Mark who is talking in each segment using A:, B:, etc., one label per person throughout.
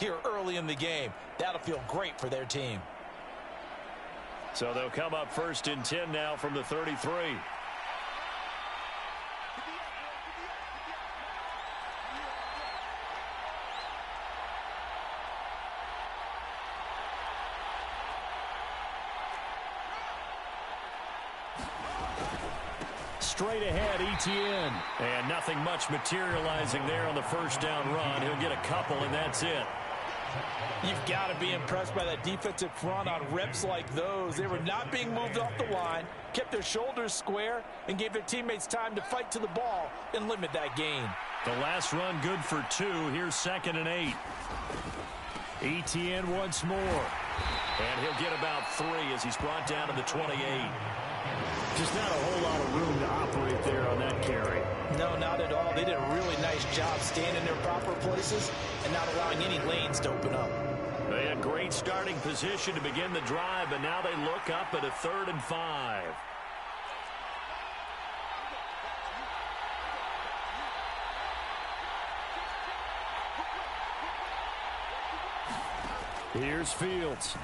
A: here early in the game. That'll feel great for their team.
B: So they'll come up 1st and 10 now from the 33. Straight ahead, Etienne. And nothing much materializing there on the first down run. He'll get a couple, and that's it.
A: You've got to be impressed by that defensive front on reps like those. They were not being moved off the line, kept their shoulders square, and gave their teammates time to fight to the ball and limit that gain.
B: The last run good for 2. Here's 2nd and 8. Etienne once more. And he'll get about 3 as he's brought down to the 28. Just not a whole lot of room to operate there on that carry.
A: No, not at all. They did a really nice job staying in their proper places and not allowing any lanes to open up.
B: They had great starting position to begin the drive, but now they look up at a 3rd and 5. Here's Fields.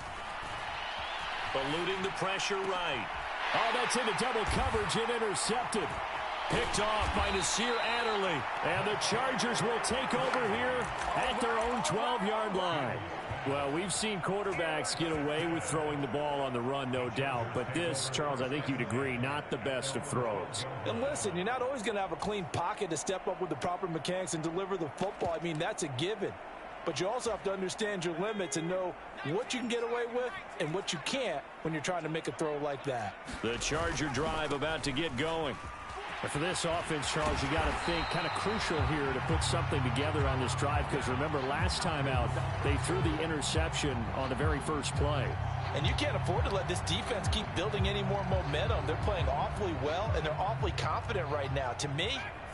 B: Eluding the pressure right. Oh, that's into double coverage and intercepted. Picked off by Nasir Adderley. And the Chargers will take over here at their own 12-yard line. Well, we've seen quarterbacks get away with throwing the ball on the run, no doubt. But this, Charles, I think you'd agree, not the best of throws.
A: And listen, you're not always going to have a clean pocket to step up with the proper mechanics and deliver the football. I mean, that's a given. But you also have to understand your limits and know what you can get away with and what you can't when you're trying to make a throw like that.
B: The Charger drive about to get going.
C: And for this offense, Charles, you got to think kind of crucial here to put something together on this drive, because remember last time out they threw the interception on the very first play.
A: And you can't afford to let this defense keep building any more momentum. They're playing awfully well, and they're awfully confident right now. To me,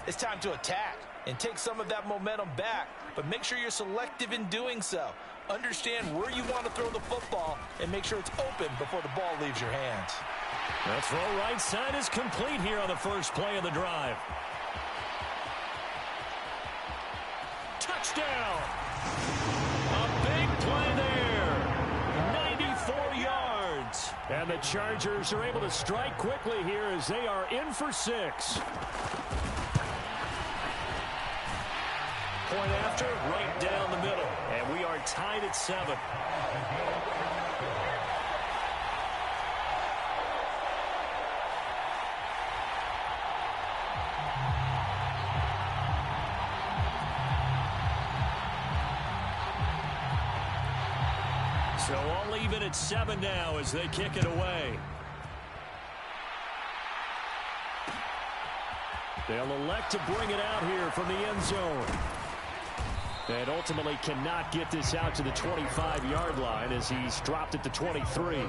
A: it's time to attack and take some of that momentum back, but make sure you're selective in doing so. Understand where you want to throw the football and make sure it's open before the ball leaves your hands.
B: That throw right side is complete here on the first play of the drive. Touchdown! A big play there. 94 yards. And the Chargers are able to strike quickly here as they are in for 6. Point after, right down the middle. And we are tied at 7. So all even at 7 now as they kick it away. They'll elect to bring it out here from the end zone. And ultimately cannot get this out to the 25-yard line as he's dropped at the 23.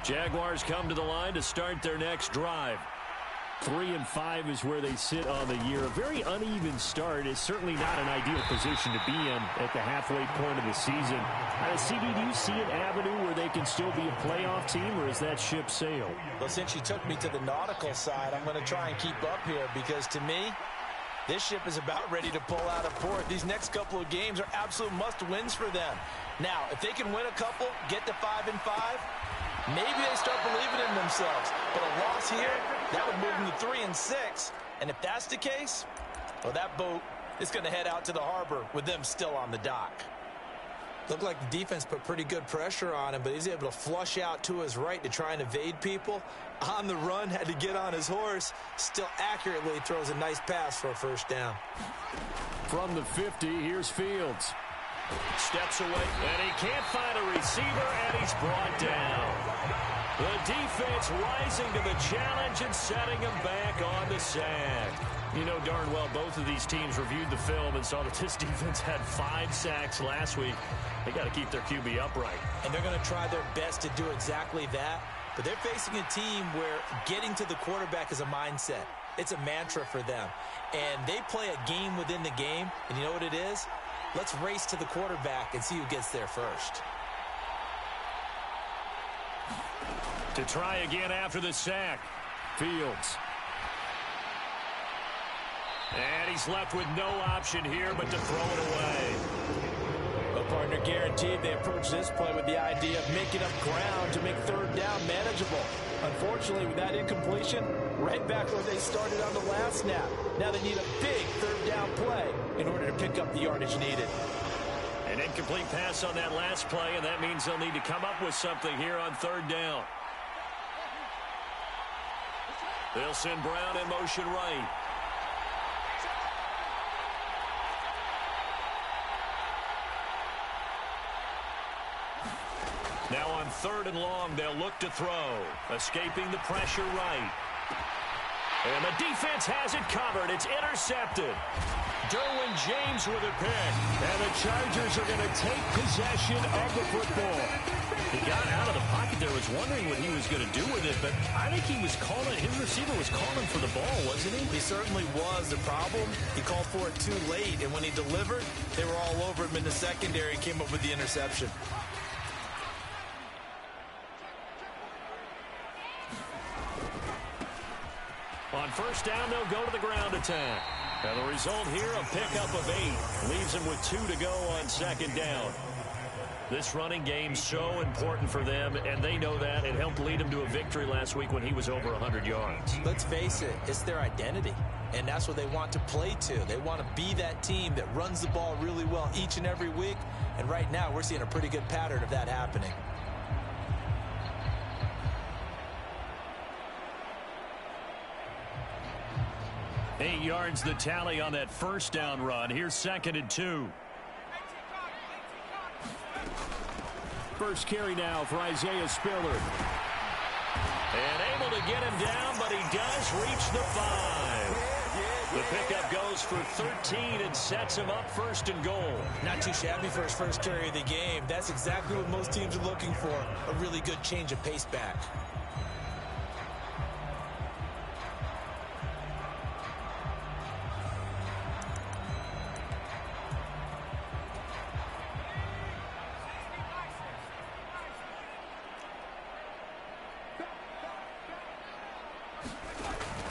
B: Jaguars come to the line to start their next drive. 3-5 is where they sit on the year. A very uneven start is certainly not an ideal position to be in at the halfway point of the season. CD, do you see an avenue where they can still be a playoff team, or is that ship sailed?
A: Well, since you took me to the nautical side, I'm going to try and keep up here because to me, this ship is about ready to pull out of port. These next couple of games are absolute must-wins for them. Now, if they can win a couple, get to 5-5, maybe they start believing in themselves. But a loss here, that would move them to 3-6. And if that's the case, well, that boat is going to head out to the harbor with them still on the dock. Looked like the defense put pretty good pressure on him, but he's able to flush out to his right to try and evade people. On the run, had to get on his horse. Still accurately throws a nice pass for a first down.
B: From the 50, here's Fields. Steps away, and he can't find a receiver, and he's brought down. The defense rising to the challenge and setting him back on the sack. You know darn well both of these teams reviewed the film and saw that this defense had 5 sacks last week. They got to keep their QB upright.
A: And they're going to try their best to do exactly that. But they're facing a team where getting to the quarterback is a mindset. It's a mantra for them. And they play a game within the game. And you know what it is? Let's race to the quarterback and see who gets there first.
B: To try again after the sack. Fields. And he's left with no option here but to throw it away.
A: Well, partner, guaranteed they approach this play with the idea of making up ground to make third down manageable. Unfortunately, with that incompletion, right back where they started on the last snap. Now they need a big third down play in order to pick up the yardage needed.
B: An incomplete pass on that last play, and that means they'll need to come up with something here on third down. They'll send Brown in motion right. Now on third and long, they'll look to throw. Escaping the pressure right. And the defense has it covered. It's intercepted. Derwin James with a pick.
C: And the Chargers are going to take possession of the football.
B: He got out of the pocket there, was wondering what he was going to do with it, but I think he was calling, his receiver was calling for the ball, wasn't he?
A: He certainly was. The problem, he called for it too late, and when he delivered, they were all over him in the secondary and came up with the interception.
B: On first down, they'll go to the ground attack. And the result here, a pickup of 8. Leaves them with 2 to go on second down. This running game so important for them, and they know that. It helped lead them to a victory last week when he was over 100 yards.
A: Let's face it, it's their identity, and that's what they want to play to. They want to be that team that runs the ball really well each and every week, and right now we're seeing a pretty good pattern of that happening.
B: Eight yards the tally on that first down run. Here's second and 2.
C: First carry now for Isaiah Spiller.
B: And able to get him down, but he does reach the 5. The pickup goes for 13 and sets him up first and goal.
A: Not too shabby for his first carry of the game. That's exactly what most teams are looking for, a really good change of pace back.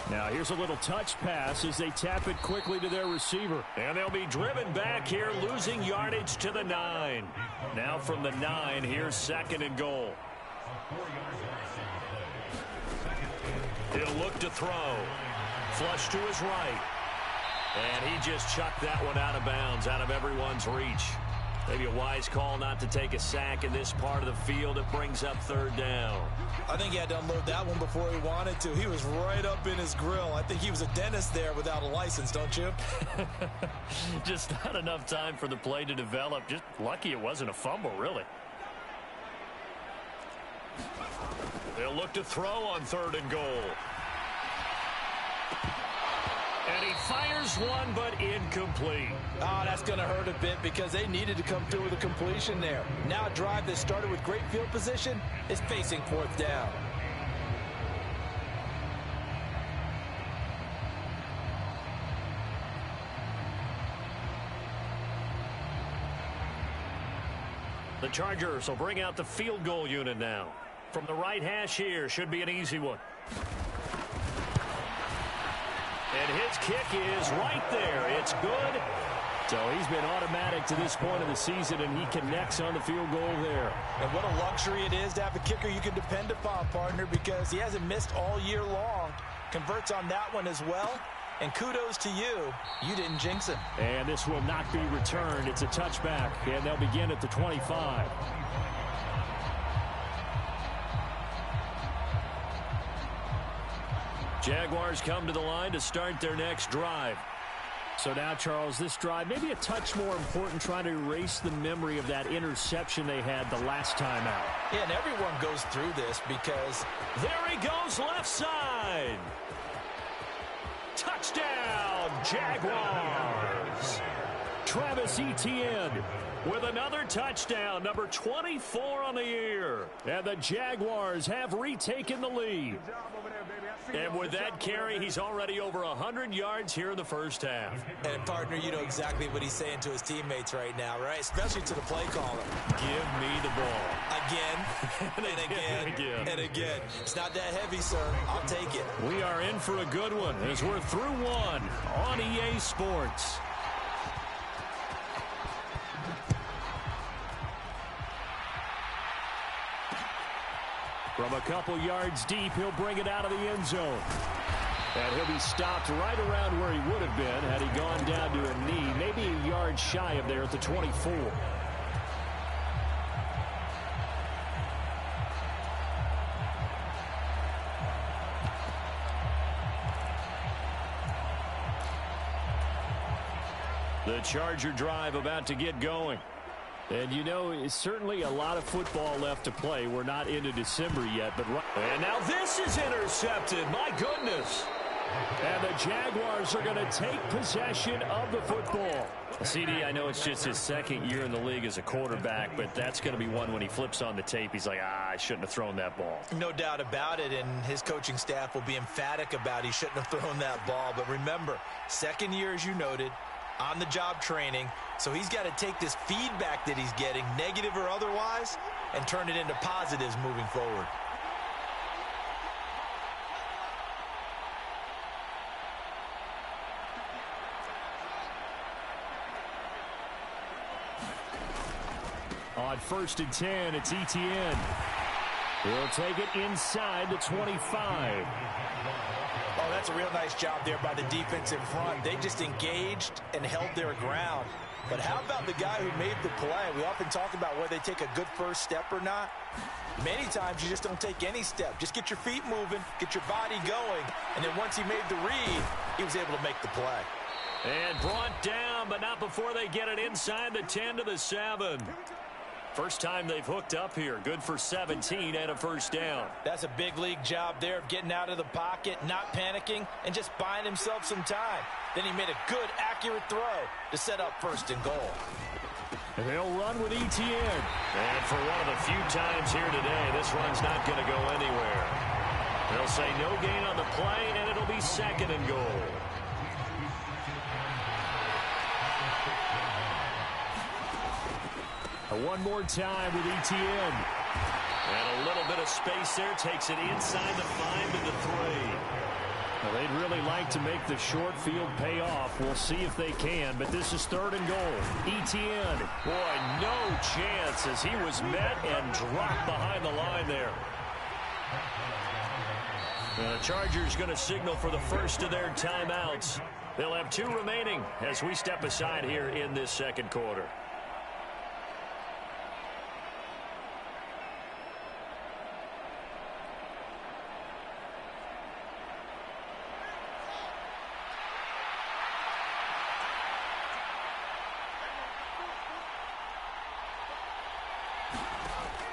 C: Now here's a little touch pass as they tap it quickly to their receiver.
B: And they'll be driven back here, losing yardage to the 9. Now from the 9, here's second and goal. He'll look to throw. Flush to his right. And he just chucked that one out of bounds, out of everyone's reach. Maybe a wise call not to take a sack in this part of the field. It brings up third down.
A: I think he had to unload that one before he wanted to. He was right up in his grill. I think he was a dentist there without a license, don't you?
B: Just not enough time for the play to develop. Just lucky it wasn't a fumble, really. They'll look to throw on third and goal. And he fires one, but incomplete.
A: Oh, that's going to hurt a bit because they needed to come through with a completion there. Now a drive that started with great field position is facing fourth down.
B: The Chargers will bring out the field goal unit now. From the right hash here, should be an easy one. And his kick is right there. It's good.
C: So he's been automatic to this point of the season, and he connects on the field goal there.
A: And what a luxury it is to have a kicker you can depend upon, partner, because he hasn't missed all year long. Converts on that one as well. And kudos to you. You didn't jinx him.
C: And this will not be returned. It's a touchback, and they'll begin at the 25.
B: Jaguars come to the line to start their next drive.
C: So now, Charles, this drive maybe a touch more important, trying to erase the memory of that interception they had the last time out.
A: Yeah, and everyone goes through this because...
B: There he goes, left side. Touchdown, Jaguars. Travis Etienne with another touchdown, number 24 on the year.
C: And the Jaguars have retaken the lead.
D: Good job over there, baby.
B: And with that carry, he's already over 100 yards here in the first half.
A: And, partner, you know exactly what he's saying to his teammates right now, right? Especially to the play caller.
B: Give me the ball.
A: Again, and again, and again. It's not that heavy, sir. I'll take it.
B: We are in for a good one as we're through one on EA Sports. From a couple yards deep, he'll bring it out of the end zone. And he'll be stopped right around where he would have been had he gone down to a knee, maybe a yard shy of there at the 24. The Charger drive about to get going. And, you know, it's certainly a lot of football left to play. We're not into December yet. And now this is intercepted. My goodness. And the Jaguars are going to take possession of the football. CD, I know it's just his second year in the league as a quarterback, but that's going to be one when he flips on the tape. He's like, I shouldn't have thrown that ball.
A: No doubt about it, and his coaching staff will be emphatic about he shouldn't have thrown that ball. But remember, second year, as you noted, on-the-job training, so he's got to take this feedback that he's getting, negative or otherwise, and turn it into positives moving forward.
C: On 1st and 10, it's Etienne. He'll take it inside the 25.
A: Oh, that's a real nice job there by the defensive front. They just engaged and held their ground. But how about the guy who made the play? We often talk about whether they take a good first step or not. Many times you just don't take any step. Just get your feet moving, get your body going, and then once he made the read, he was able to make the play.
B: And brought down, but not before they get it inside the 10 to the 7. First time they've hooked up here. Good for 17 and a first down.
A: That's a big league job there of getting out of the pocket, not panicking, and just buying himself some time. Then he made a good, accurate throw to set up 1st and goal.
C: And they'll run with Etienne.
B: And for one of the few times here today, this run's not going to go anywhere. They'll say no gain on the play, and it'll be 2nd and goal.
C: One more time with Etienne.
B: And a little bit of space there. Takes it inside the 5 to the 3.
C: Well, they'd really like to make the short field pay off. We'll see if they can, but this is 3rd and goal. Etienne.
B: Boy, no chance as he was met and dropped behind the line there. The Chargers going to signal for the first of their timeouts. They'll have 2 remaining as we step aside here in this 2nd quarter.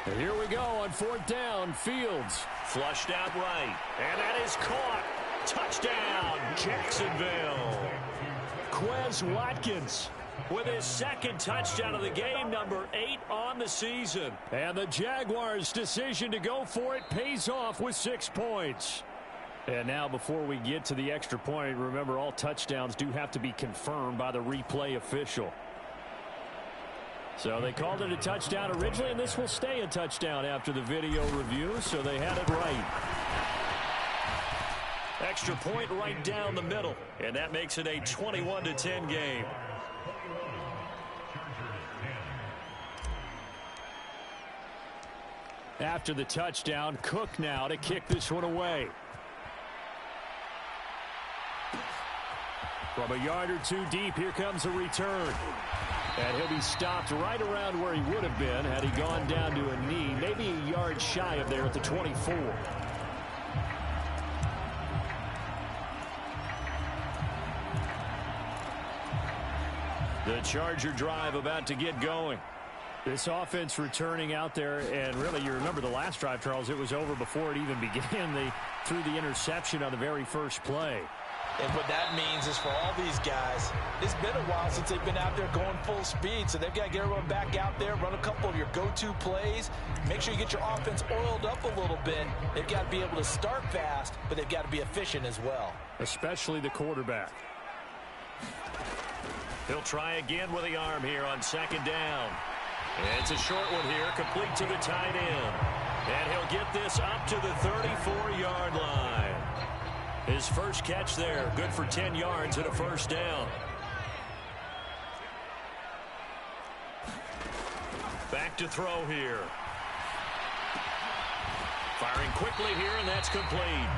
C: And here we go on 4th down. Fields.
B: Flushed out right. And that is caught. Touchdown, Jacksonville.
C: Quez Watkins
B: with his 2nd touchdown of the game, number 8 on the season.
C: And the Jaguars' decision to go for it pays off with 6 points. And now before we get to the extra point, remember all touchdowns do have to be confirmed by the replay official. So they called it a touchdown originally, and this will stay a touchdown after the video review, so they had it right.
B: Extra point right down the middle, and that makes it a 21-10 game.
C: After the touchdown, Cook now to kick this one away. From a yard or 2 deep, here comes a return. And he'll be stopped right around where he would have been had he gone down to a knee, maybe a yard shy of there at the 24.
B: The Charger drive about to get going.
C: This offense returning out there, and really, you remember the last drive, Charles, it was over before it even began. They threw the interception on the very first play.
A: And what that means is for all these guys, it's been a while since they've been out there going full speed, so they've got to get everyone back out there, run a couple of your go-to plays, make sure you get your offense oiled up a little bit. They've got to be able to start fast, but they've got to be efficient as well.
C: Especially the quarterback.
B: He'll try again with the arm here on second down. It's a short one here, complete to the tight end. And he'll get this up to the 34-yard line. His first catch there, good for 10 yards and a first down. Back to throw here. Firing quickly here, and that's complete.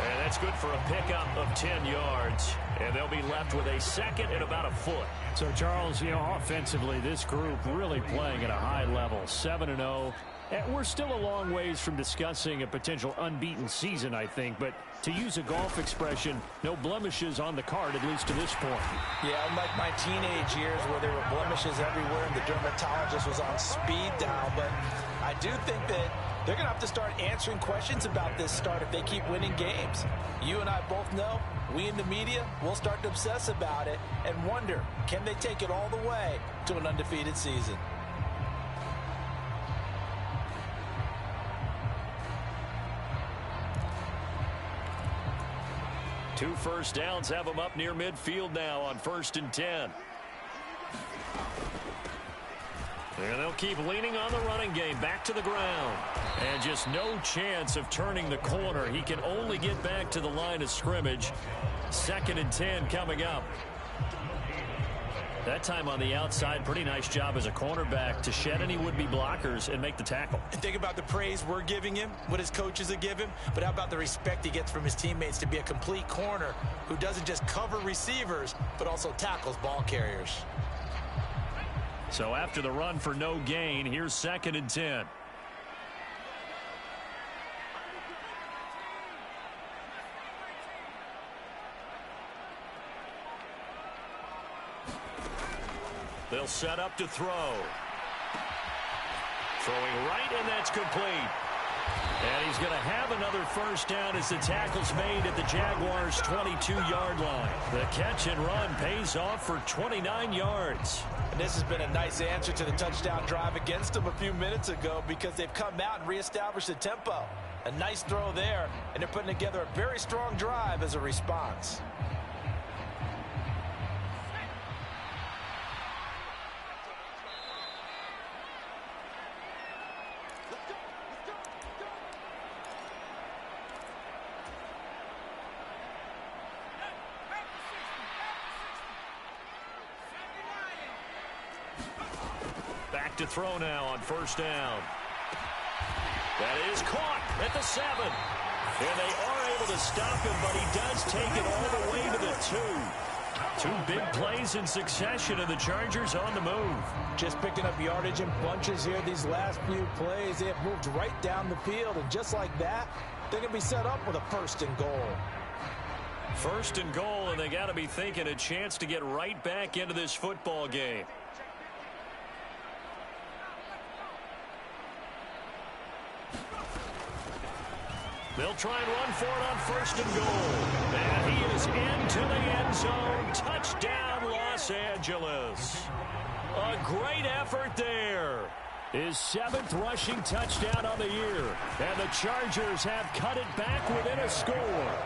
B: And that's good for a pickup of 10 yards. And they'll be left with a second and about a foot.
C: So, Charles, offensively, this group really playing at a high level, 7-0. And we're still a long ways from discussing a potential unbeaten season, I think. But to use a golf expression, no blemishes on the card, at least to this point.
A: Yeah, unlike my teenage years where there were blemishes everywhere and the dermatologist was on speed dial. But I do think that they're going to have to start answering questions about this start if they keep winning games. You and I both know, we in the media, will start to obsess about it and wonder, can they take it all the way to an undefeated season?
B: Two first downs have them up near midfield now on 1st and 10. And they'll keep leaning on the running game back to the ground. And just no chance of turning the corner. He can only get back to the line of scrimmage. 2nd and 10 coming up. That time on the outside, pretty nice job as a cornerback to shed any would-be blockers and make the tackle.
A: And think about the praise we're giving him, what his coaches have given him, but how about the respect he gets from his teammates to be a complete corner who doesn't just cover receivers, but also tackles ball carriers.
B: So after the run for no gain, here's 2nd and 10. They'll set up to throw. Throwing right, and that's complete. And he's going to have another first down as the tackle's made at the Jaguars' 22-yard line. The catch and run pays off for 29 yards.
A: And this has been a nice answer to the touchdown drive against them a few minutes ago because they've come out and reestablished the tempo. A nice throw there, and they're putting together a very strong drive as a response.
B: Back to throw now on 1st down. That is caught at the 7. And they are able to stop him, but he does take it all the way to the 2. 2 big plays in succession, and the Chargers on the move.
A: Just picking up yardage in bunches here these last few plays. They have moved right down the field, and just like that, they're going to be set up with a 1st and goal.
B: 1st and goal, and they got to be thinking a chance to get right back into this football game. They'll try and run for it on 1st and goal. And he is into the end zone. Touchdown, Los Angeles. A great effort there.
C: His 7th rushing touchdown on the year. And the Chargers have cut it back within a score.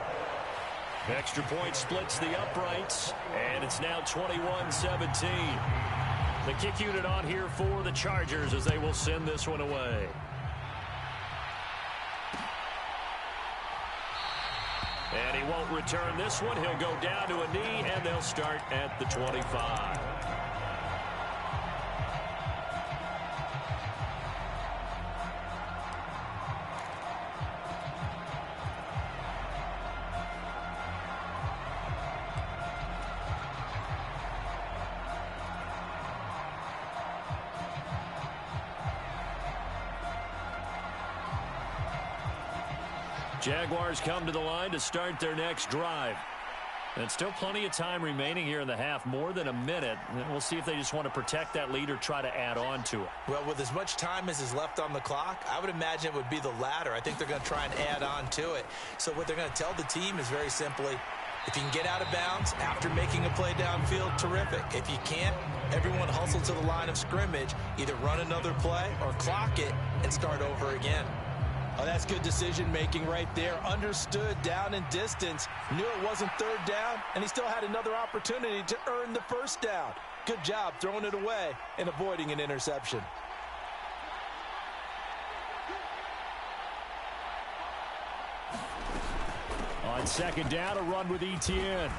B: Extra point splits the uprights. And it's now 21-17. The kick unit on here for the Chargers as they will send this one away. And he won't return this one. He'll go down to a knee, and they'll start at the 25. Jaguars come to the line to start their next drive. And still plenty of time remaining here in the half, more than a minute. And we'll see if they just want to protect that lead or try to add on to it.
A: Well, with as much time as is left on the clock, I would imagine it would be the latter. I think they're going to try and add on to it. So what they're going to tell the team is very simply, If you can get out of bounds after making a play downfield, terrific. If you can't, everyone hustle to the line of scrimmage, either run another play or clock it and start over again. Oh, that's good decision-making right there. Understood down and distance, knew it wasn't third down, and he still had another opportunity to earn the first down. Good job throwing it away and avoiding an interception.
C: On second down, a run with Etienne.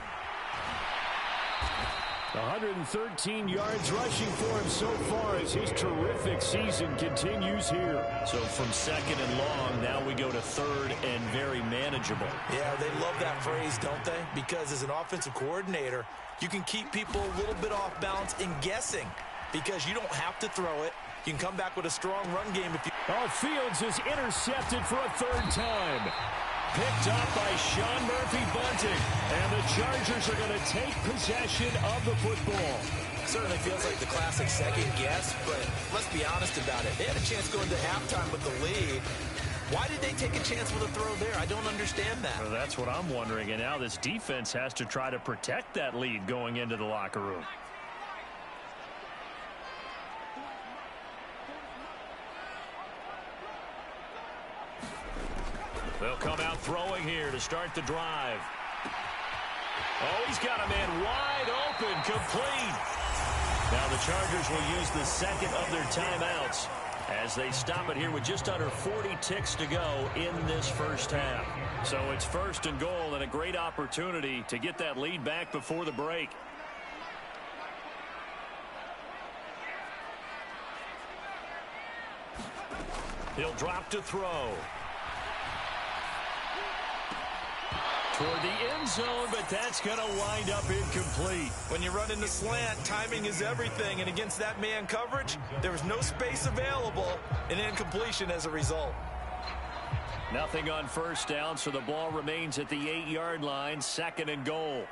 C: 113 yards rushing for him so far as his terrific season continues here.
B: So from second and long, now we go to third and very manageable.
A: Yeah, they love that phrase, don't they? Because as an offensive coordinator, you can keep people a little bit off balance and guessing because you don't have to throw it. You can come back with a strong run game if you...
C: Fields is intercepted for a third time. Picked up by Sean Murphy-Bunting. And the Chargers are going to take possession of the football.
A: Certainly feels like the classic second guess, but let's be honest about it. They had a chance going to halftime with the lead. Why did they take a chance with a throw there? I don't understand that.
C: Well, that's what I'm wondering. And now this defense has to try to protect that lead going into the locker room. They'll come out throwing here to start the drive. Oh, he's got a man wide open, complete. Now the Chargers will use the second of their timeouts as they stop it here with just under 40 ticks to go in this first half. So it's first and goal and a great opportunity to get that lead back before the break. He'll drop to throw. Toward the end zone, but that's going to wind up incomplete.
A: When you run in the slant, timing is everything, and against that man coverage, there was no space available, and incompletion as a result.
C: Nothing on first down, so the ball remains at the 8-yard line, second and goal.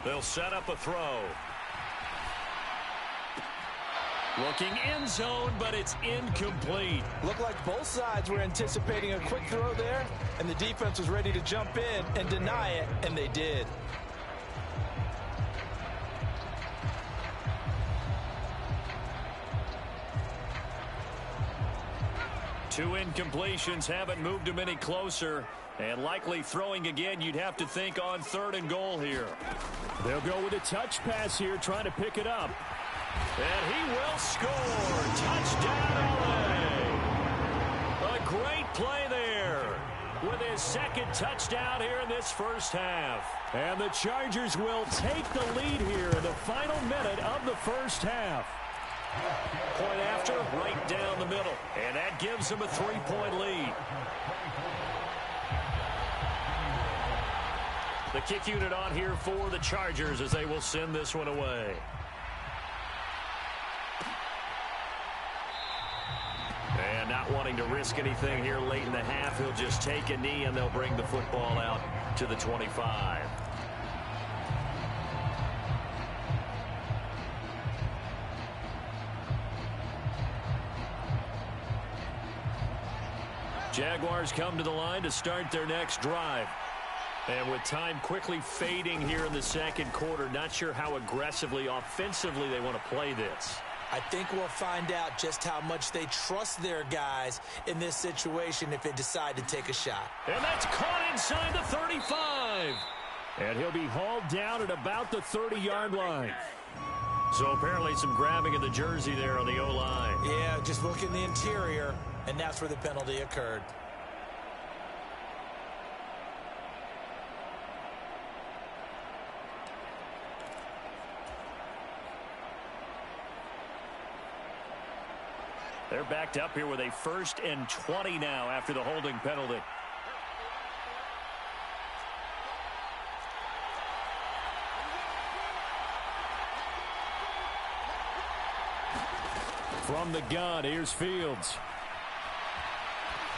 C: They'll set up a throw. Looking end zone, but it's incomplete.
A: Looked like both sides were anticipating a quick throw there, and the defense was ready to jump in and deny it, and they did.
C: Two incompletions haven't moved him any closer. And likely throwing again, you'd have to think on third and goal here. They'll go with a touch pass here, trying to pick it up. And he will score. Touchdown, LA. A great play there with his second touchdown here in this first half. And the Chargers will take the lead here in the final minute of the first half. Point after, right down the middle. And that gives them a 3-point lead. The kick unit on here for the Chargers as they will send this one away. And not wanting to risk anything here late in the half, he'll just take a knee and they'll bring the football out to the 25. Jaguars come to the line to start their next drive. And with time quickly fading here in the second quarter, not sure how aggressively, offensively they want to play this.
A: I think we'll find out just how much they trust their guys in this situation if they decide to take a shot.
C: And that's caught inside the 35. And he'll be hauled down at about the 30-yard line. So apparently some grabbing of the jersey there on the O-line.
A: Yeah, just look in the interior, and that's where the penalty occurred.
C: They're backed up here with a 1st and 20 now after the holding penalty. From the gun, here's Fields.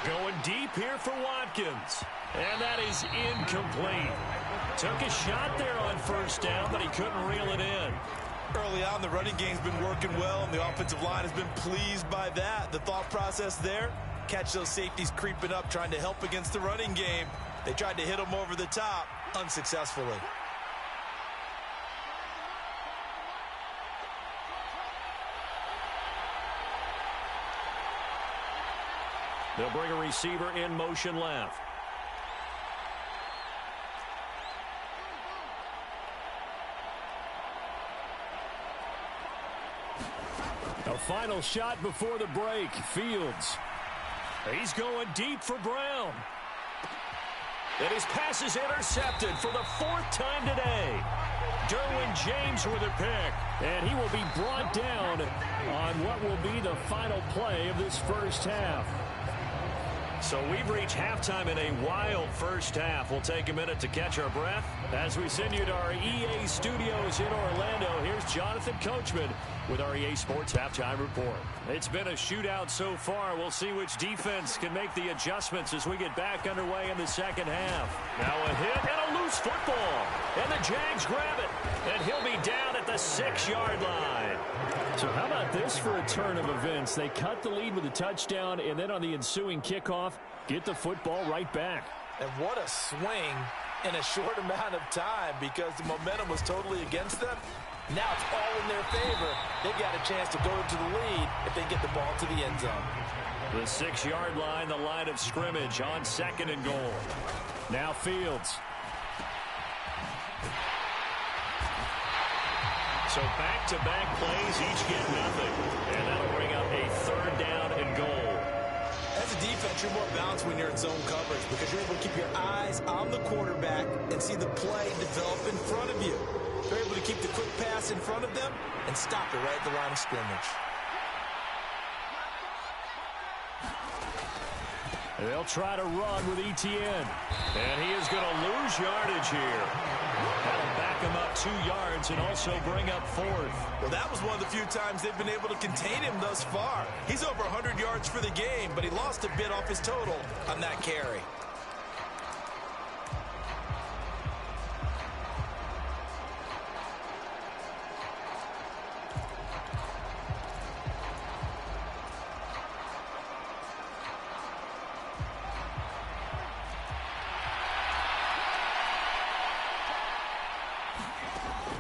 B: Going deep here for Watkins. And that is incomplete. Took a shot there on first down, but he couldn't reel it in.
A: Early on, the running game's been working well, and the offensive line has been pleased by that. The thought process there, catch those safeties creeping up, trying to help against the running game. They tried to hit them over the top, unsuccessfully.
B: They'll bring a receiver in motion left.
C: A final shot before the break. Fields.
B: He's going deep for Brown. And his pass is intercepted for the 4th time today. Derwin James with a pick.
C: And he will be brought down on what will be the final play of this first half.
B: So we've reached halftime in a wild first half. We'll take a minute to catch our breath.
C: As we send you to our EA studios in Orlando, here's Jonathan Coachman with our EA Sports Halftime Report.
B: It's been a shootout so far. We'll see which defense can make the adjustments as we get back underway in the second half. Now a hit and a loose football. And the Jags grab it. And he'll be down at the 6-yard line.
C: So how about this for a turn of events? They cut the lead with a touchdown, and then on the ensuing kickoff, get the football right back.
A: And what a swing in a short amount of time, because the momentum was totally against them. Now it's all in their favor. They've got a chance to go to the lead if they get the ball to the end zone.
B: The 6-yard line, the line of scrimmage on 2nd and goal.
C: Now Fields.
B: So back-to-back plays, each get nothing. And that'll bring up a 3rd down and goal.
A: As a defense, you're more balanced when you're in zone coverage because you're able to keep your eyes on the quarterback and see the play develop in front of you. They're able to keep the quick pass in front of them and stop it right at the line of scrimmage.
C: They'll try to run with Etienne.
B: And he is going to lose yardage here. That'll back him up 2 yards and also bring up 4th.
A: Well, that was one of the few times they've been able to contain him thus far. He's over 100 yards for the game, but he lost a bit off his total on that carry.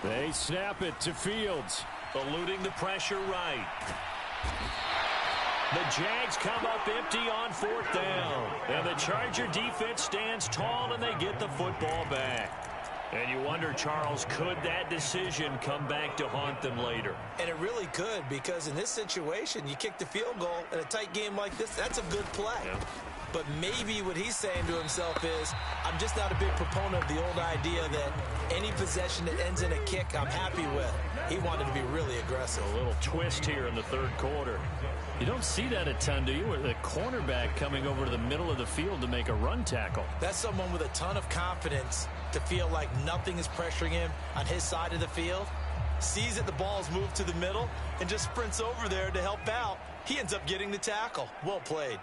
C: They snap it to Fields.
B: Eluding the pressure right. The Jags come up empty on 4th down. And the Charger defense stands tall and they get the football back. And you wonder, Charles, could that decision come back to haunt them later?
A: And it really could, because in this situation, you kick the field goal in a tight game like this, that's a good play. Yeah. But maybe what he's saying to himself is, I'm just not a big proponent of the old idea that any possession that ends in a kick I'm happy with. He wanted to be really aggressive.
B: A little twist here in the 3rd quarter.
C: You don't see that a ton, do you? With a cornerback coming over to the middle of the field to make a run tackle.
A: That's someone with a ton of confidence to feel like nothing is pressuring him on his side of the field. Sees that the ball's moved to the middle and just sprints over there to help out. He ends up getting the tackle. Well played.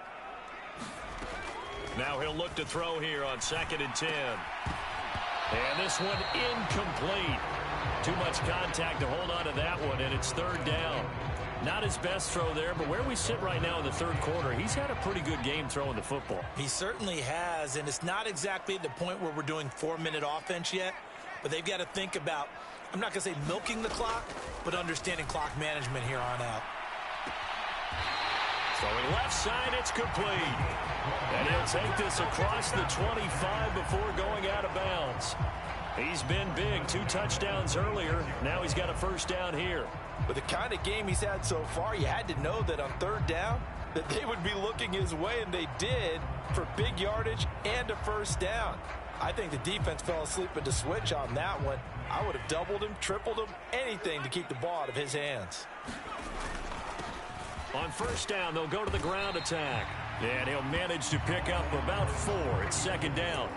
B: Now he'll look to throw here on 2nd and 10. And this one incomplete. Too much contact to hold on to that one, and it's 3rd down. Not his best throw there, but where we sit right now in the 3rd quarter, he's had a pretty good game throwing the football.
A: He certainly has, and it's not exactly at the point where we're doing 4-minute offense yet, but they've got to think about, I'm not going to say milking the clock, but understanding clock management here on out.
B: Throwing left side, it's complete. And he'll take this across the 25 before going out of bounds. He's been big, 2 touchdowns earlier. Now he's got a 1st down here.
A: With the kind of game he's had so far, you had to know that on 3rd down, that they would be looking his way, and they did, for big yardage and a 1st down. I think the defense fell asleep at the switch on that one. I would have doubled him, tripled him, anything to keep the ball out of his hands.
B: On 1st down, they'll go to the ground attack. And he'll manage to pick up about 4 at 2nd down.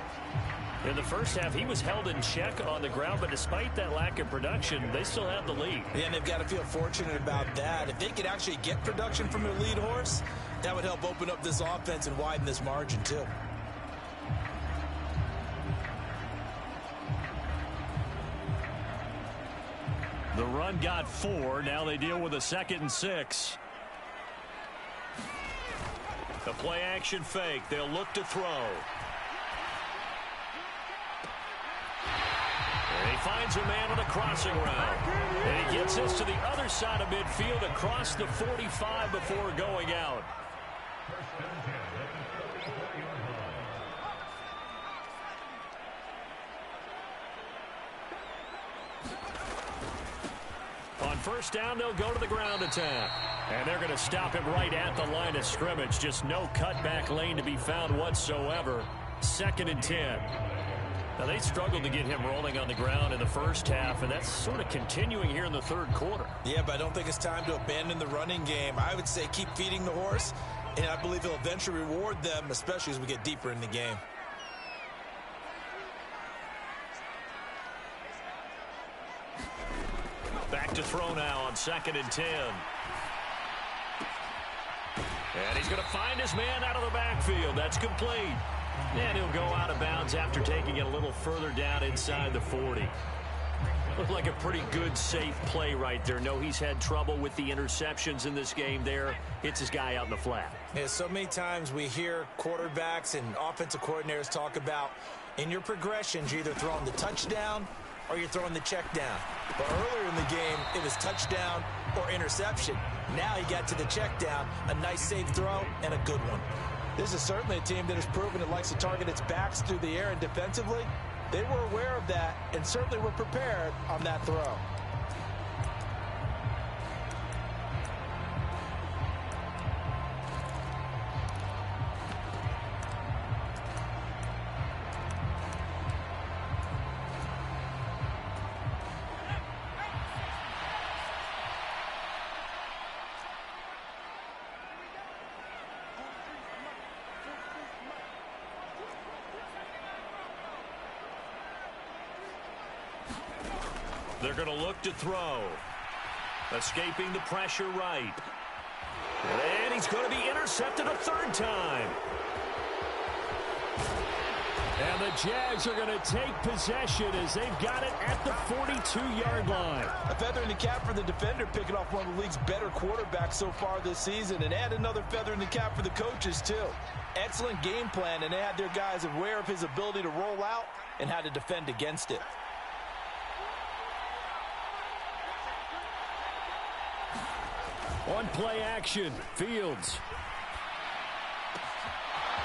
C: In the first half, he was held in check on the ground, but despite that lack of production, they still have the lead.
A: Yeah, and they've got to feel fortunate about that. If they could actually get production from their lead horse, that would help open up this offense and widen this margin too.
C: The run got 4. Now they deal with a 2nd and 6. The play action fake. They'll look to throw. And he finds a man on a crossing route. And he gets this to the other side of midfield across the 45 before going out. On first down, they'll go to the ground attack. And they're going to stop him right at the line of scrimmage. Just no cutback lane to be found whatsoever. 2nd and 10. Now, they struggled to get him rolling on the ground in the first half, and that's sort of continuing here in the third quarter.
A: Yeah, but I don't think it's time to abandon the running game. I would say keep feeding the horse, and I believe he'll eventually reward them, especially as we get deeper in the game.
C: Back to throw now on 2nd and 10. And he's going to find his man out of the backfield. That's complete. And he'll go out of bounds after taking it a little further down inside the 40. Looked like a pretty good, safe play right there. No, he's had trouble with the interceptions in this game there. Hits his guy out in the flat.
A: Yeah, so many times we hear quarterbacks and offensive coordinators talk about in your progressions, you're either throwing the touchdown or you're throwing the check down. But earlier in the game, it was touchdown or interception. Now he got to the check down, a nice safe throw, and a good one. This is certainly a team that has proven it likes to target its backs through the air, and defensively, they were aware of that and certainly were prepared on that throw.
C: They're going to look to throw. Escaping the pressure right. And he's going to be intercepted a 3rd time. And the Jags are going to take possession as they've got it at the 42-yard line.
A: A feather in the cap for the defender, picking off one of the league's better quarterbacks so far this season, and add another feather in the cap for the coaches, too. Excellent game plan, and they had their guys aware of his ability to roll out and how to defend against it.
C: On play action, Fields.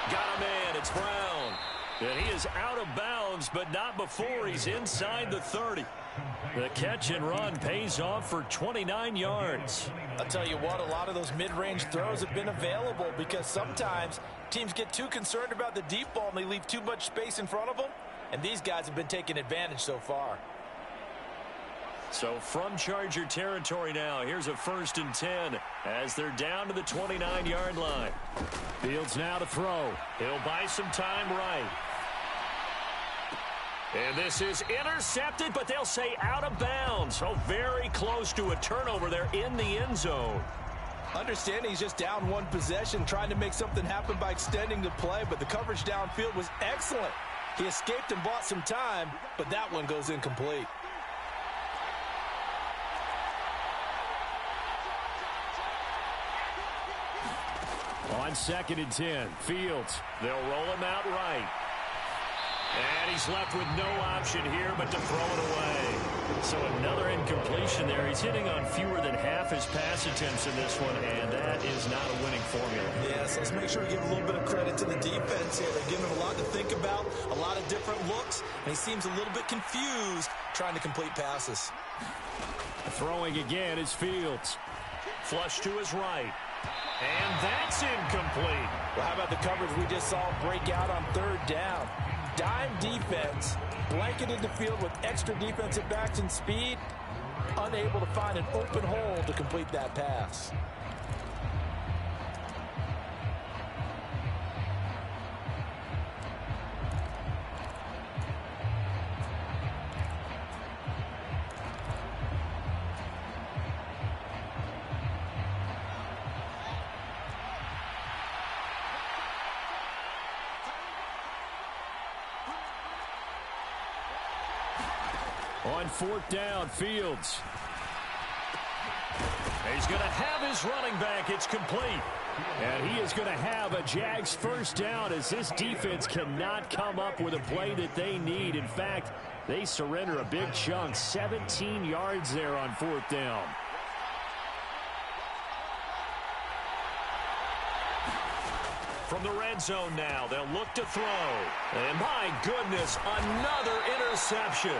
C: Got a man, it's Brown. And he is out of bounds, but not before he's inside the 30. The catch and run pays off for 29 yards.
A: I'll tell you what, a lot of those mid-range throws have been available because sometimes teams get too concerned about the deep ball and they leave too much space in front of them, and these guys have been taking advantage so far.
C: So from Charger territory now, here's a 1st and 10 as they're down to the 29-yard line. Fields now to throw. He'll buy some time right. And this is intercepted, but they'll say out of bounds. So very close to a turnover there in the end zone.
A: Understanding he's just down one possession, trying to make something happen by extending the play, but the coverage downfield was excellent. He escaped and bought some time, but that one goes incomplete.
C: On 2nd and 10, Fields. They'll roll him out right. And he's left with no option here but to throw it away. So another incompletion there. He's hitting on fewer than half his pass attempts in this one, and that is not a winning formula.
A: Yes, let's make sure we give a little bit of credit to the defense here. They're giving him a lot to think about, a lot of different looks, and he seems a little bit confused trying to complete passes.
C: Throwing again is Fields. Flush to his right. And that's incomplete.
A: Well, how about the coverage we just saw break out on 3rd down? Dime defense, blanketed the field with extra defensive backs and speed, unable to find an open hole to complete that pass.
C: On 4th down, Fields. He's going to have his running back. It's complete. And he is going to have a Jags first down as this defense cannot come up with a play that they need. In fact, they surrender a big chunk, 17 yards there on 4th down. From the red zone now, they'll look to throw. And my goodness, another interception.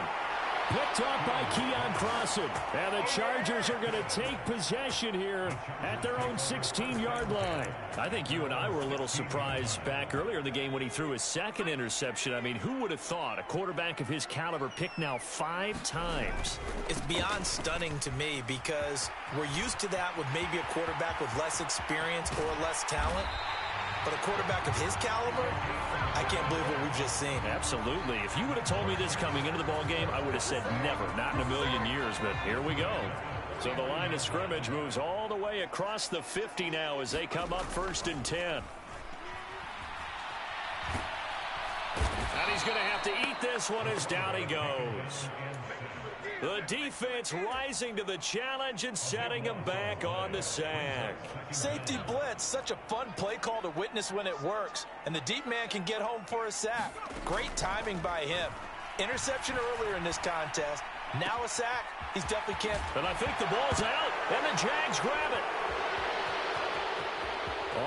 C: Picked off by Keon Crossen. And the Chargers are going to take possession here at their own 16-yard line. I think you and I were a little surprised back earlier in the game when he threw his second interception. I mean, who would have thought a quarterback of his caliber picked now 5 times?
A: It's beyond stunning to me because we're used to that with maybe a quarterback with less experience or less talent. But a quarterback of his caliber, I can't believe what we've just seen.
C: Absolutely. If you would have told me this coming into the ball game, I would have said never, not in a million years. But here we go. So the line of scrimmage moves all the way across the 50 now as they come up 1st and 10. And he's going to have to eat this one as down he goes. The defense rising to the challenge and setting him back on the sack.
A: Safety blitz, such a fun play call to witness when it works. And the deep man can get home for a sack. Great timing by him. Interception earlier in this contest. Now a sack. He's definitely can't.
C: And I think the ball's out, and the Jags grab it.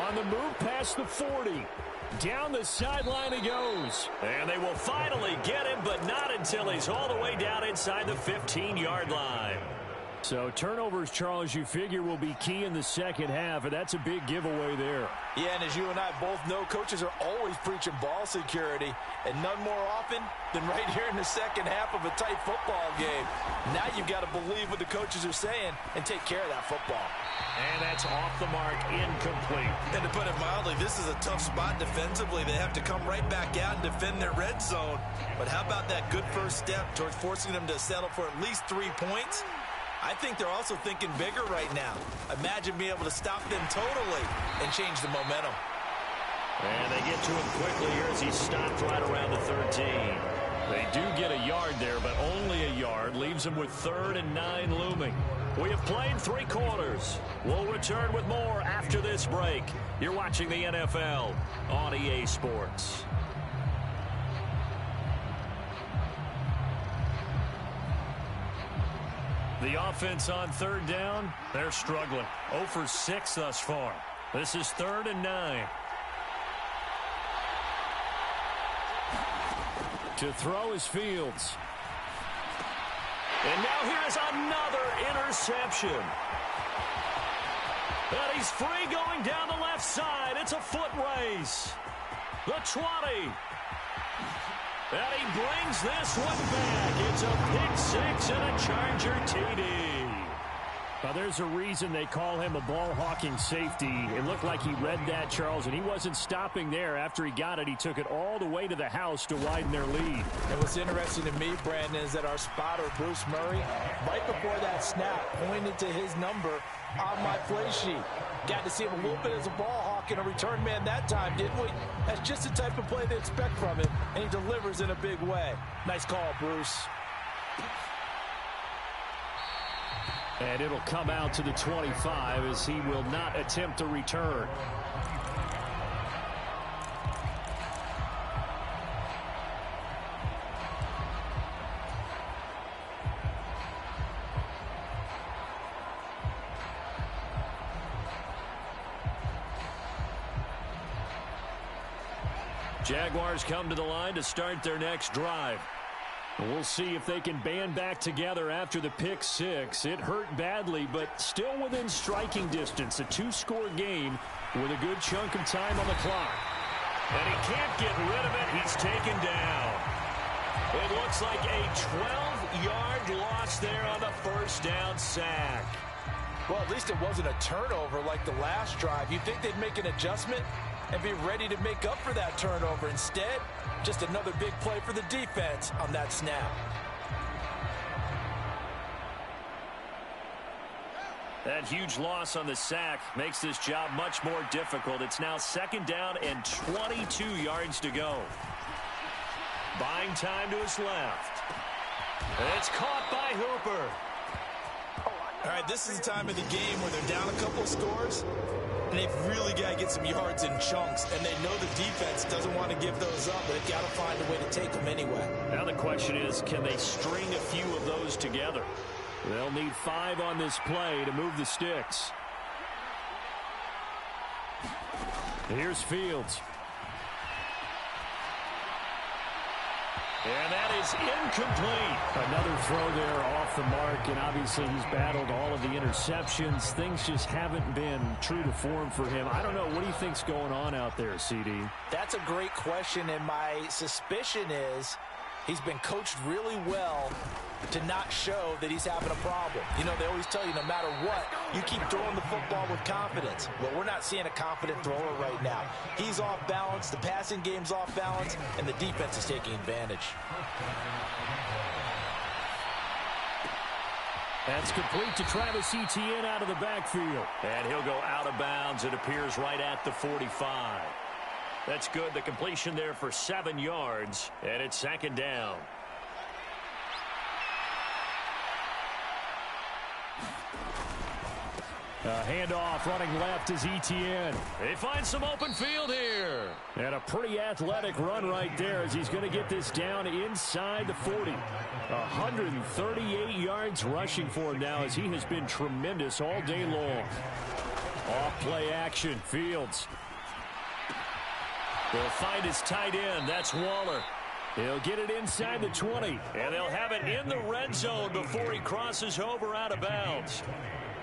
C: On the move past the 40. Down the sideline he goes. And they will finally get him, but not until he's all the way down inside the 15-yard line. So turnovers, Charles, you figure will be key in the second half, and that's a big giveaway there.
A: Yeah, and as you and I both know, coaches are always preaching ball security, and none more often than right here in the second half of a tight football game. Now you've got to believe what the coaches are saying and take care of that football.
C: And that's off the mark, incomplete.
A: And to put it mildly, this is a tough spot defensively. They have to come right back out and defend their red zone. But how about that good first step towards forcing them to settle for at least 3 points? I think they're also thinking bigger right now. Imagine being able to stop them totally and change the momentum.
C: And they get to him quickly here as he's stopped right around the 13. They do get a yard there, but only a yard. Leaves them with 3rd and 9 looming. We have played 3 quarters. We'll return with more after this break. You're watching the NFL on EA Sports. The offense on 3rd down, they're struggling. 0 for 6 thus far. This is 3rd and 9. To throw is Fields. And now here is another interception. And he's free going down the left side. It's a foot race. The 20. And he brings this one back. It's a pick 6 and a Charger TD. Now, there's a reason they call him a ball-hawking safety. It looked like he read that, Charles, and he wasn't stopping there. After he got it, he took it all the way to the house to widen their lead.
A: And what's interesting to me, Brandon, is that our spotter, Bruce Murray, right before that snap, pointed to his number on my play sheet. Got to see him a little bit as a ball hawk and a return man that time, didn't we? That's just the type of play they expect from him, and he delivers in a big way. Nice call, Bruce.
C: And it'll come out to the 25 as he will not attempt a return. Jaguars come to the line to start their next drive. We'll see if they can band back together after the pick 6. It hurt badly, but still within striking distance. A 2-score game with a good chunk of time on the clock. And he can't get rid of it. He's taken down. It looks like a 12-yard loss there on the first down sack.
A: Well, at least it wasn't a turnover like the last drive. You'd think they'd make an adjustment and be ready to make up for that turnover. Instead, just another big play for the defense on that snap.
C: That huge loss on the sack makes this job much more difficult. It's now 2nd down and 22 yards to go. Buying time to his left.
B: It's caught by Hooper.
A: All right, this is the time of the game where they're down a couple of scores, and they've really got to get some yards in chunks, and they know the defense doesn't want to give those up, but they've got to find a way to take them anyway.
C: Now the question is, can they string a few of those together? They'll need 5 on this play to move the sticks. Here's Fields. And that is incomplete. Another throw there off the mark, and obviously he's battled all of the interceptions. Things just haven't been true to form for him. I don't know. What do you think's going on out there, CD?
A: That's a great question, and my suspicion is he's been coached really well to not show that he's having a problem. You know, they always tell you no matter what, you keep throwing the football with confidence. Well, we're not seeing a confident thrower right now. He's off balance, the passing game's off balance, and the defense is taking advantage.
C: That's complete to Travis Etienne out of the backfield. And he'll go out of bounds, it appears, right at the 45. That's good. The completion there for 7 yards, and it's 2nd down. Handoff running left is Etienne. They find some open field here. And a pretty athletic run right there as he's going to get this down inside the 40. 138 yards rushing for him now as he has been tremendous all day long. Off play action. Fields. They'll find his tight end. That's Waller. He'll get it inside the 20. And they'll have it in the red zone before he crosses over out of bounds.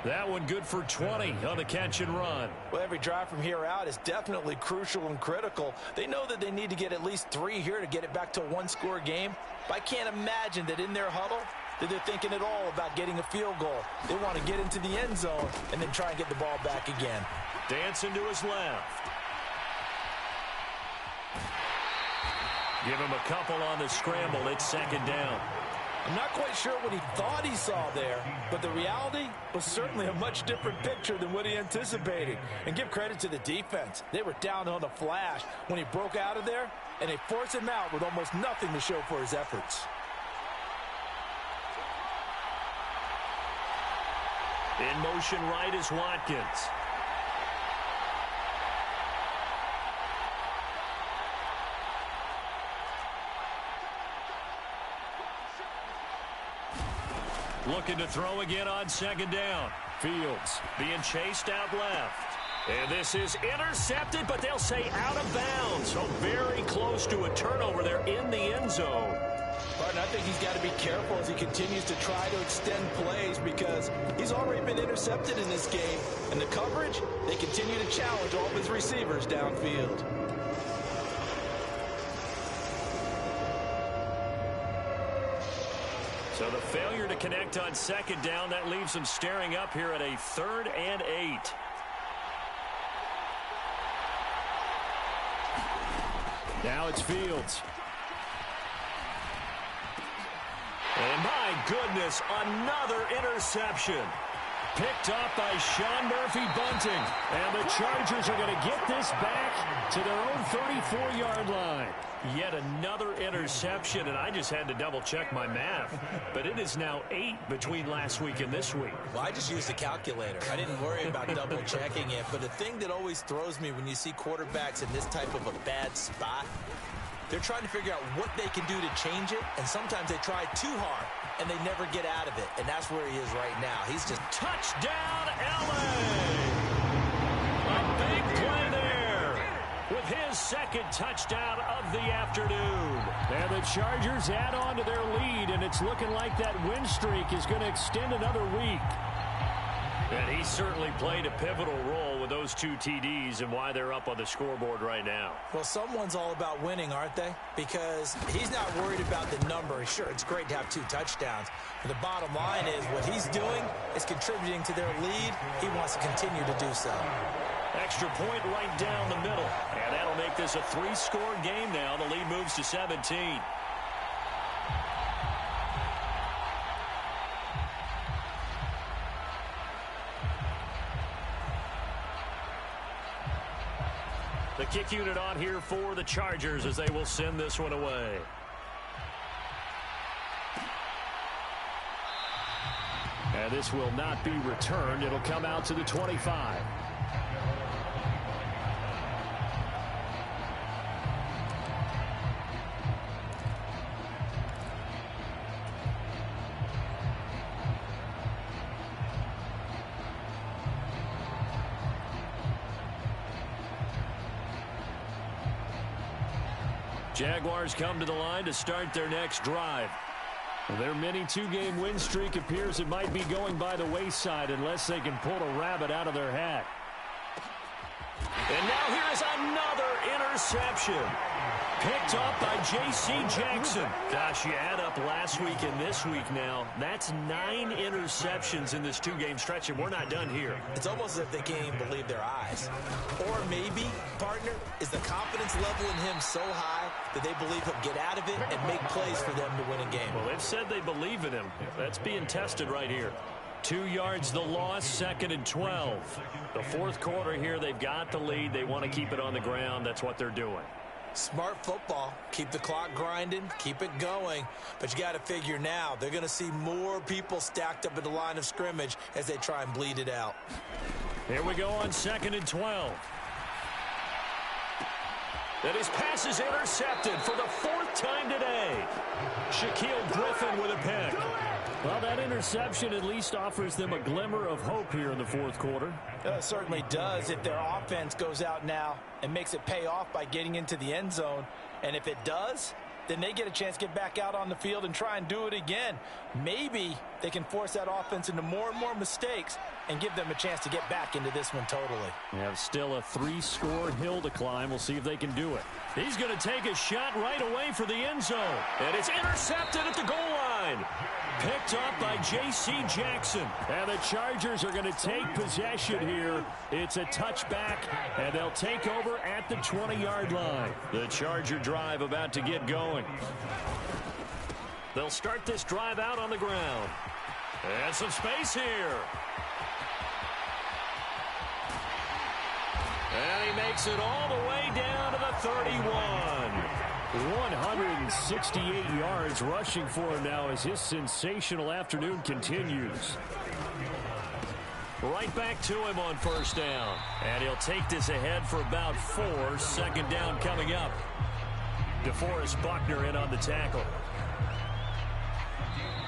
C: That one good for 20 on the catch and run.
A: Well, every drive from here out is definitely crucial and critical. They know that they need to get at least 3 here to get it back to a 1-score game. But I can't imagine that in their huddle that they're thinking at all about getting a field goal. They want to get into the end zone and then try and get the ball back again.
B: Dancing to his left. Give him a couple on the scramble. It's 2nd down.
A: I'm not quite sure what he thought he saw there, but the reality was certainly a much different picture than what he anticipated. And give credit to the defense. They were down on the flash when he broke out of there, and they forced him out with almost nothing to show for his efforts.
B: In motion right is Watkins. Looking to throw again on 2nd down. Fields being chased out left. And this is intercepted, but they'll say out of bounds. So very close to a turnover there in the end zone.
A: Martin, I think he's got to be careful as he continues to try to extend plays because he's already been intercepted in this game. And the coverage, they continue to challenge all of his receivers downfield.
B: So the failure to connect on 2nd down, that leaves them staring up here at a 3rd and 8.
C: Now it's Fields.
B: And my goodness, another interception.
C: Picked up by Sean Murphy-Bunting. And the Chargers are going to get this back to their own 34-yard line.
B: Yet another interception, and I just had to double-check my math. But it is now 8 between last week and this week.
A: Well, I just used a calculator. I didn't worry about double-checking it. But the thing that always throws me when you see quarterbacks in this type of a bad spot, they're trying to figure out what they can do to change it, and sometimes they try too hard, and they never get out of it. And that's where he is right now. He's just
B: touchdown, L.A. A big play there with his 2nd touchdown of the afternoon.
C: And the Chargers add on to their lead, and it's looking like that win streak is going to extend another week.
B: And he certainly played a pivotal role with those 2 TDs and why they're up on the scoreboard right now.
A: Well, someone's all about winning, aren't they? Because he's not worried about the number. Sure, it's great to have 2 touchdowns. But the bottom line is what he's doing is contributing to their lead. He wants to continue to do so.
B: Extra point right down the middle. And that'll make this a 3-score game now. The lead moves to 17. The kick unit on here for the Chargers as they will send this one away.
C: And this will not be returned. It'll come out to the 25. Jaguars come to the line to start their next drive. Their mini two-game win streak appears it might be going by the wayside unless they can pull a rabbit out of their hat.
B: And now here is another interception. Picked up by J.C. Jackson. Gosh, you add up last week and this week now. That's 9 interceptions in this two-game stretch, and we're not done here.
A: It's almost as if they can't even believe their eyes. Or maybe, partner, is the confidence level in him so high that they believe he'll get out of it and make plays for them to win a game.
B: Well, they've said they believe in him. That's being tested right here. 2 yards the loss, 2nd and 12. The fourth quarter here, they've got the lead. They want to keep it on the ground. That's what they're doing.
A: Smart football. Keep the clock grinding. Keep it going. But you got to figure now they're going to see more people stacked up at the line of scrimmage as they try and bleed it out.
B: Here we go on 2nd and 12. And his pass is intercepted for the 4th time today. Shaquill Griffin with a pick.
C: Well, that interception at least offers them a glimmer of hope here in the fourth quarter.
A: It certainly does if their offense goes out now and makes it pay off by getting into the end zone. And if it does, then they get a chance to get back out on the field and try and do it again. Maybe they can force that offense into more and more mistakes and give them a chance to get back into this one totally.
C: They have still a 3-score hill to climb. We'll see if they can do it.
B: He's going to take a shot right away for the end zone. And it's intercepted at the goal line. Picked up by J.C. Jackson.
C: And the Chargers are going to take possession here. It's a touchback, and they'll take over at the 20-yard line.
B: The Charger drive about to get going. They'll start this drive out on the ground. And some space here. And he makes it all the way down to the 31.
C: 168 yards rushing for him now as his sensational afternoon continues.
B: Right back to him on first down. And he'll take this ahead for about 4. 2nd down coming up. DeForest Buckner in on the tackle.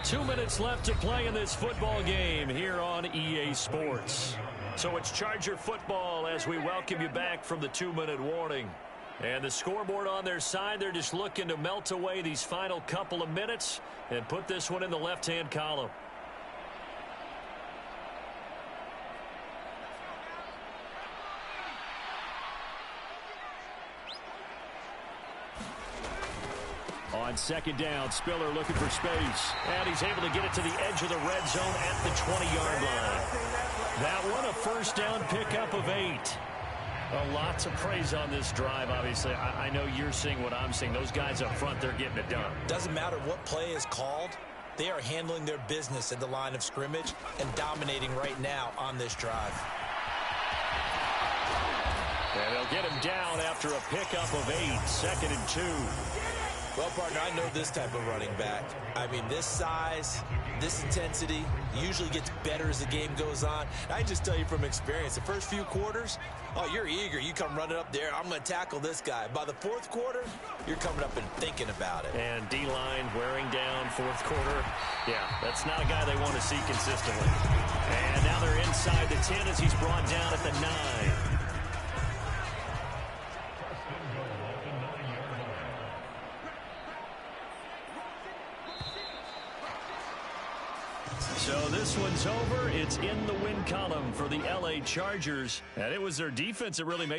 B: 2 minutes left to play in this football game here on EA Sports. So it's Charger football as we welcome you back from the 2-minute warning. And the scoreboard on their side, they're just looking to melt away these final couple of minutes and put this one in the left-hand column.
C: On 2nd down, Spiller looking for space.
B: And he's able to get it to the edge of the red zone at the 20-yard line. That one a first down pickup of 8. Lots of praise on this drive, obviously. I know you're seeing what I'm seeing. Those guys up front, they're getting it done.
A: Doesn't matter what play is called. They are handling their business at the line of scrimmage and dominating right now on this drive.
B: And they'll get him down after a pickup of 8. 2nd and 2.
A: Well, partner, I know this type of running back. I mean, this size, this intensity usually gets better as the game goes on. I just tell you from experience, the first few quarters, oh, you're eager. You come running up there, I'm going to tackle this guy. By the fourth quarter, you're coming up and thinking about it.
B: And D-line wearing down fourth quarter. Yeah, that's not a guy they want to see consistently. And now they're inside the 10 as he's brought down at the 9. So this one's over. It's in the win column for the LA Chargers. And it was their defense that really made